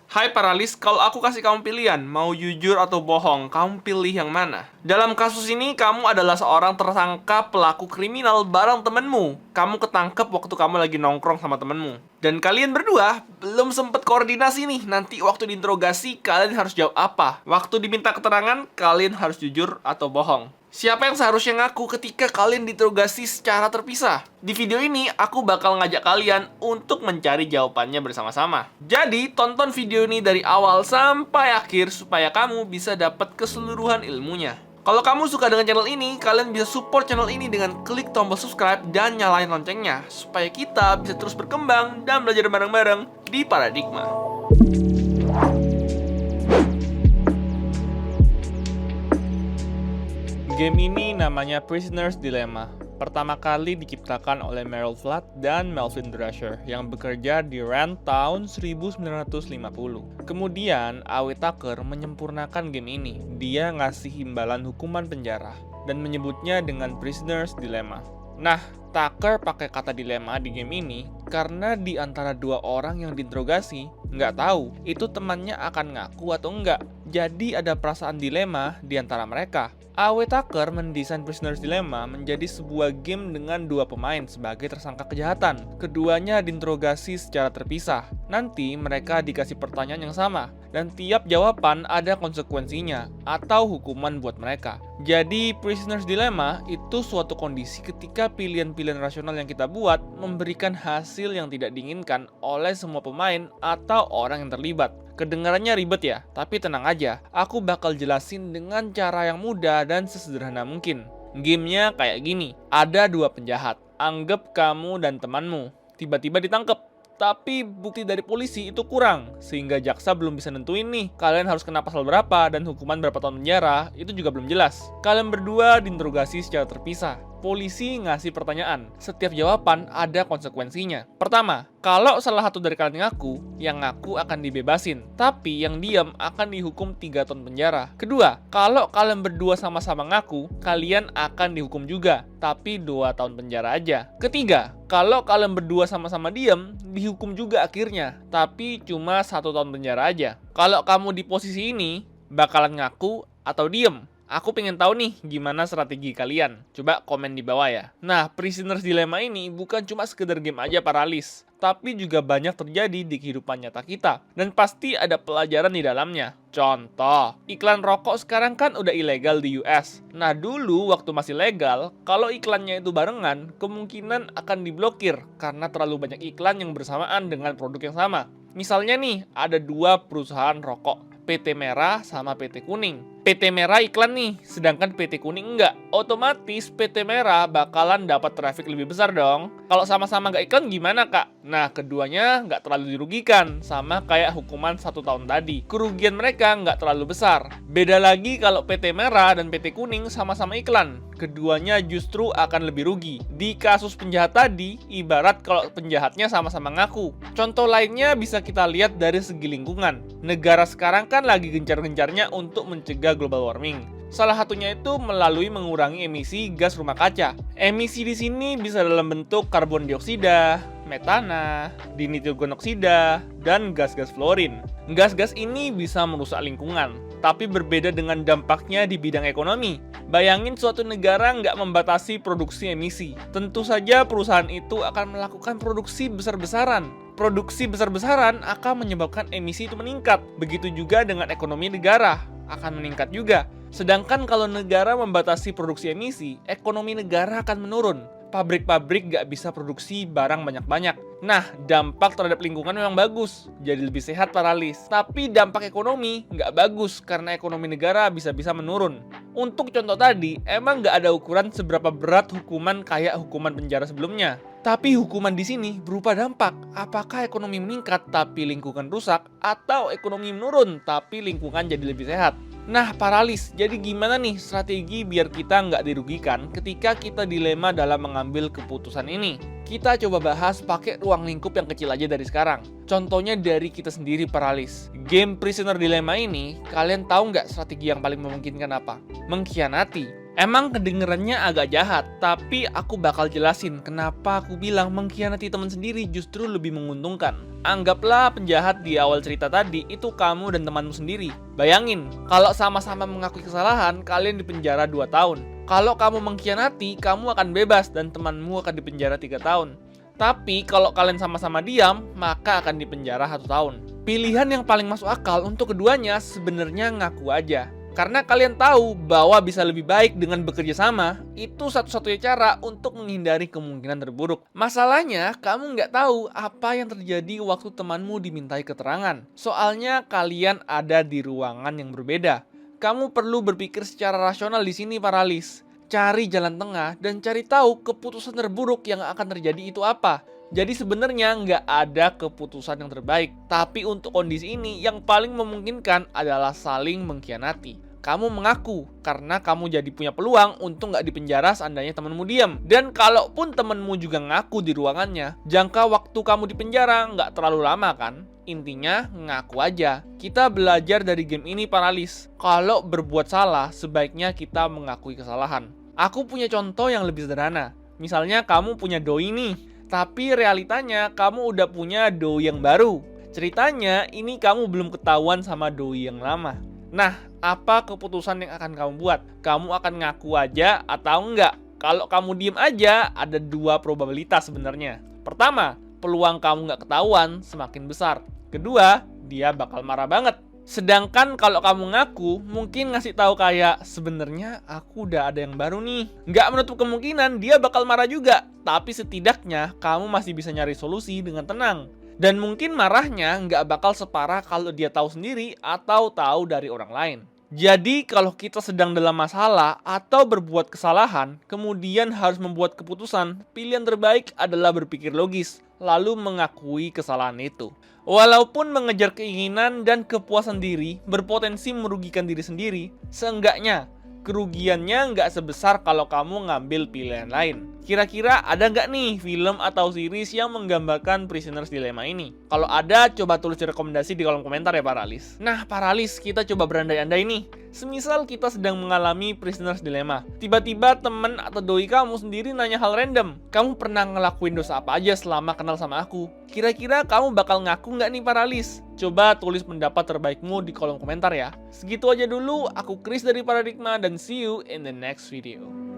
Hai paralis, kalau aku kasih kamu pilihan, mau jujur atau bohong, kamu pilih yang mana? Dalam kasus ini, kamu adalah seorang tersangka pelaku kriminal bareng temenmu. Kamu ketangkep waktu kamu lagi nongkrong sama temenmu. Dan kalian berdua belum sempet koordinasi nih, nanti waktu diinterogasi, kalian harus jawab apa? Waktu diminta keterangan, kalian harus jujur atau bohong. Siapa yang seharusnya ngaku ketika kalian diinterogasi secara terpisah? Di video ini, aku bakal ngajak kalian untuk mencari jawabannya bersama-sama. Jadi, tonton video ini dari awal sampai akhir supaya kamu bisa dapat keseluruhan ilmunya. Kalau kamu suka dengan channel ini, kalian bisa support channel ini dengan klik tombol subscribe dan nyalain loncengnya, supaya kita bisa terus berkembang dan belajar bareng-bareng di Paradigma. Game ini namanya Prisoner's Dilemma. Pertama kali diciptakan oleh Meryl Flood dan Melvin Drasher yang bekerja di Rand tahun 1950. Kemudian, Awe Tucker menyempurnakan game ini. Dia ngasih imbalan hukuman penjara dan menyebutnya dengan Prisoner's Dilemma. Nah, Tucker pakai kata dilema di game ini karena di antara dua orang yang diinterogasi nggak tahu itu temannya akan ngaku atau enggak. Jadi ada perasaan dilema di antara mereka. Awe Tucker mendesain Prisoner's Dilemma menjadi sebuah game dengan dua pemain sebagai tersangka kejahatan. Keduanya diinterogasi secara terpisah. Nanti mereka dikasih pertanyaan yang sama, dan tiap jawaban ada konsekuensinya atau hukuman buat mereka. Jadi Prisoner's Dilemma itu suatu kondisi ketika pilihan-pilihan rasional yang kita buat memberikan hasil yang tidak diinginkan oleh semua pemain atau orang yang terlibat. Kedengarannya ribet ya, tapi tenang aja, aku bakal jelasin dengan cara yang mudah dan sesederhana mungkin. Gamenya kayak gini, ada dua penjahat, anggap kamu dan temanmu, tiba-tiba ditangkap. Tapi bukti dari polisi itu kurang, sehingga jaksa belum bisa nentuin nih, kalian harus kena pasal berapa dan hukuman berapa tahun penjara, itu juga belum jelas. Kalian berdua diinterogasi secara terpisah. Polisi ngasih pertanyaan, setiap jawaban ada konsekuensinya. Pertama, kalau salah satu dari kalian ngaku, yang ngaku akan dibebasin, tapi yang diam akan dihukum 3 tahun penjara. Kedua, kalau kalian berdua sama-sama ngaku, kalian akan dihukum juga, tapi 2 tahun penjara aja. Ketiga, kalau kalian berdua sama-sama diam, dihukum juga akhirnya, tapi cuma 1 tahun penjara aja. Kalau kamu di posisi ini, bakalan ngaku atau diem? Aku pengen tahu nih gimana strategi kalian. Coba komen di bawah ya. Nah, Prisoner's Dilemma ini bukan cuma sekedar game aja paralis, tapi juga banyak terjadi di kehidupan nyata kita. Dan pasti ada pelajaran di dalamnya. Contoh, iklan rokok sekarang kan udah ilegal di US. Nah, dulu waktu masih legal, kalau iklannya itu barengan, kemungkinan akan diblokir karena terlalu banyak iklan yang bersamaan dengan produk yang sama. Misalnya nih, ada 2 perusahaan rokok, PT Merah sama PT Kuning. PT Merah iklan nih, sedangkan PT Kuning enggak. Otomatis PT Merah bakalan dapat traffic lebih besar dong. Kalau sama-sama nggak iklan gimana kak? Nah, keduanya nggak terlalu dirugikan, sama kayak hukuman 1 tahun tadi. Kerugian mereka nggak terlalu besar. Beda lagi kalau PT Merah dan PT Kuning sama-sama iklan. Keduanya justru akan lebih rugi. Di kasus penjahat tadi, ibarat kalau penjahatnya sama-sama ngaku. Contoh lainnya bisa kita lihat dari segi lingkungan. Negara sekarang kan lagi gencar-gencarnya untuk mencegah global warming. Salah satunya itu melalui mengurangi emisi gas rumah kaca. Emisi di sini bisa dalam bentuk karbon dioksida, metana, dinitrogen oksida, dan gas-gas fluorin. Gas-gas ini bisa merusak lingkungan, tapi berbeda dengan dampaknya di bidang ekonomi. Bayangin suatu negara nggak membatasi produksi emisi. Tentu saja perusahaan itu akan melakukan produksi besar-besaran. Produksi besar-besaran akan menyebabkan emisi itu meningkat. Begitu juga dengan ekonomi negara, akan meningkat juga. Sedangkan kalau negara membatasi produksi emisi, ekonomi negara akan menurun. Pabrik-pabrik nggak bisa produksi barang banyak-banyak. Nah, dampak terhadap lingkungan memang bagus, jadi lebih sehat paralis. Tapi dampak ekonomi nggak bagus karena ekonomi negara bisa-bisa menurun. Untuk contoh tadi, emang nggak ada ukuran seberapa berat hukuman kayak hukuman penjara sebelumnya. Tapi hukuman di sini berupa dampak. Apakah ekonomi meningkat tapi lingkungan rusak, atau ekonomi menurun tapi lingkungan jadi lebih sehat? Nah, paralis, jadi gimana nih strategi biar kita nggak dirugikan ketika kita dilema dalam mengambil keputusan ini? Kita coba bahas pakai ruang lingkup yang kecil aja dari sekarang. Contohnya dari kita sendiri paralis. Game Prisoner Dilemma ini, kalian tahu nggak strategi yang paling memungkinkan apa? Mengkhianati. Emang kedengerannya agak jahat, tapi aku bakal jelasin kenapa aku bilang mengkhianati teman sendiri justru lebih menguntungkan. Anggaplah penjahat di awal cerita tadi itu kamu dan temanmu sendiri. Bayangin, kalau sama-sama mengakui kesalahan, kalian dipenjara 2 tahun. Kalau kamu mengkhianati, kamu akan bebas dan temanmu akan dipenjara 3 tahun. Tapi kalau kalian sama-sama diam, maka akan dipenjara 1 tahun. Pilihan yang paling masuk akal untuk keduanya sebenarnya ngaku aja. Karena kalian tahu bahwa bisa lebih baik dengan bekerja sama, itu satu-satunya cara untuk menghindari kemungkinan terburuk. Masalahnya, kamu nggak tahu apa yang terjadi waktu temanmu dimintai keterangan. Soalnya kalian ada di ruangan yang berbeda. Kamu perlu berpikir secara rasional di sini, Paralis. Cari jalan tengah dan cari tahu keputusan terburuk yang akan terjadi itu apa. Jadi sebenarnya nggak ada keputusan yang terbaik. Tapi untuk kondisi ini yang paling memungkinkan adalah saling mengkhianati. Kamu mengaku karena kamu jadi punya peluang untuk nggak dipenjara seandainya temanmu diam. Dan kalaupun temanmu juga ngaku di ruangannya, jangka waktu kamu di penjara nggak terlalu lama kan? Intinya ngaku aja. Kita belajar dari game ini, Paralis. Kalau berbuat salah, sebaiknya kita mengakui kesalahan. Aku punya contoh yang lebih sederhana. Misalnya kamu punya doi nih, tapi realitanya kamu udah punya doi yang baru. Ceritanya ini kamu belum ketahuan sama doi yang lama. Nah, apa keputusan yang akan kamu buat? Kamu akan ngaku aja atau enggak? Kalau kamu diem aja, ada 2 probabilitas sebenarnya. Pertama, peluang kamu nggak ketahuan semakin besar. Kedua, dia bakal marah banget. Sedangkan kalau kamu ngaku, mungkin ngasih tahu kayak, sebenarnya aku udah ada yang baru nih. Nggak menutup kemungkinan dia bakal marah juga. Tapi setidaknya kamu masih bisa nyari solusi dengan tenang. Dan mungkin marahnya nggak bakal separah kalau dia tahu sendiri atau tahu dari orang lain. Jadi kalau kita sedang dalam masalah atau berbuat kesalahan, kemudian harus membuat keputusan, pilihan terbaik adalah berpikir logis, lalu mengakui kesalahan itu. Walaupun mengejar keinginan dan kepuasan diri berpotensi merugikan diri sendiri, seenggaknya kerugiannya nggak sebesar kalau kamu ngambil pilihan lain. Kira-kira ada nggak nih film atau series yang menggambarkan Prisoners Dilemma ini? Kalau ada, coba tulis rekomendasi di kolom komentar ya, Paralis. Nah, Paralis, kita coba berandai-andai nih. Semisal kita sedang mengalami Prisoners Dilemma. Tiba-tiba temen atau doi kamu sendiri nanya hal random. Kamu pernah ngelakuin dosa apa aja selama kenal sama aku? Kira-kira kamu bakal ngaku nggak nih, Paralis? Coba tulis pendapat terbaikmu di kolom komentar ya. Segitu aja dulu, aku Chris dari Paradigma dan see you in the next video.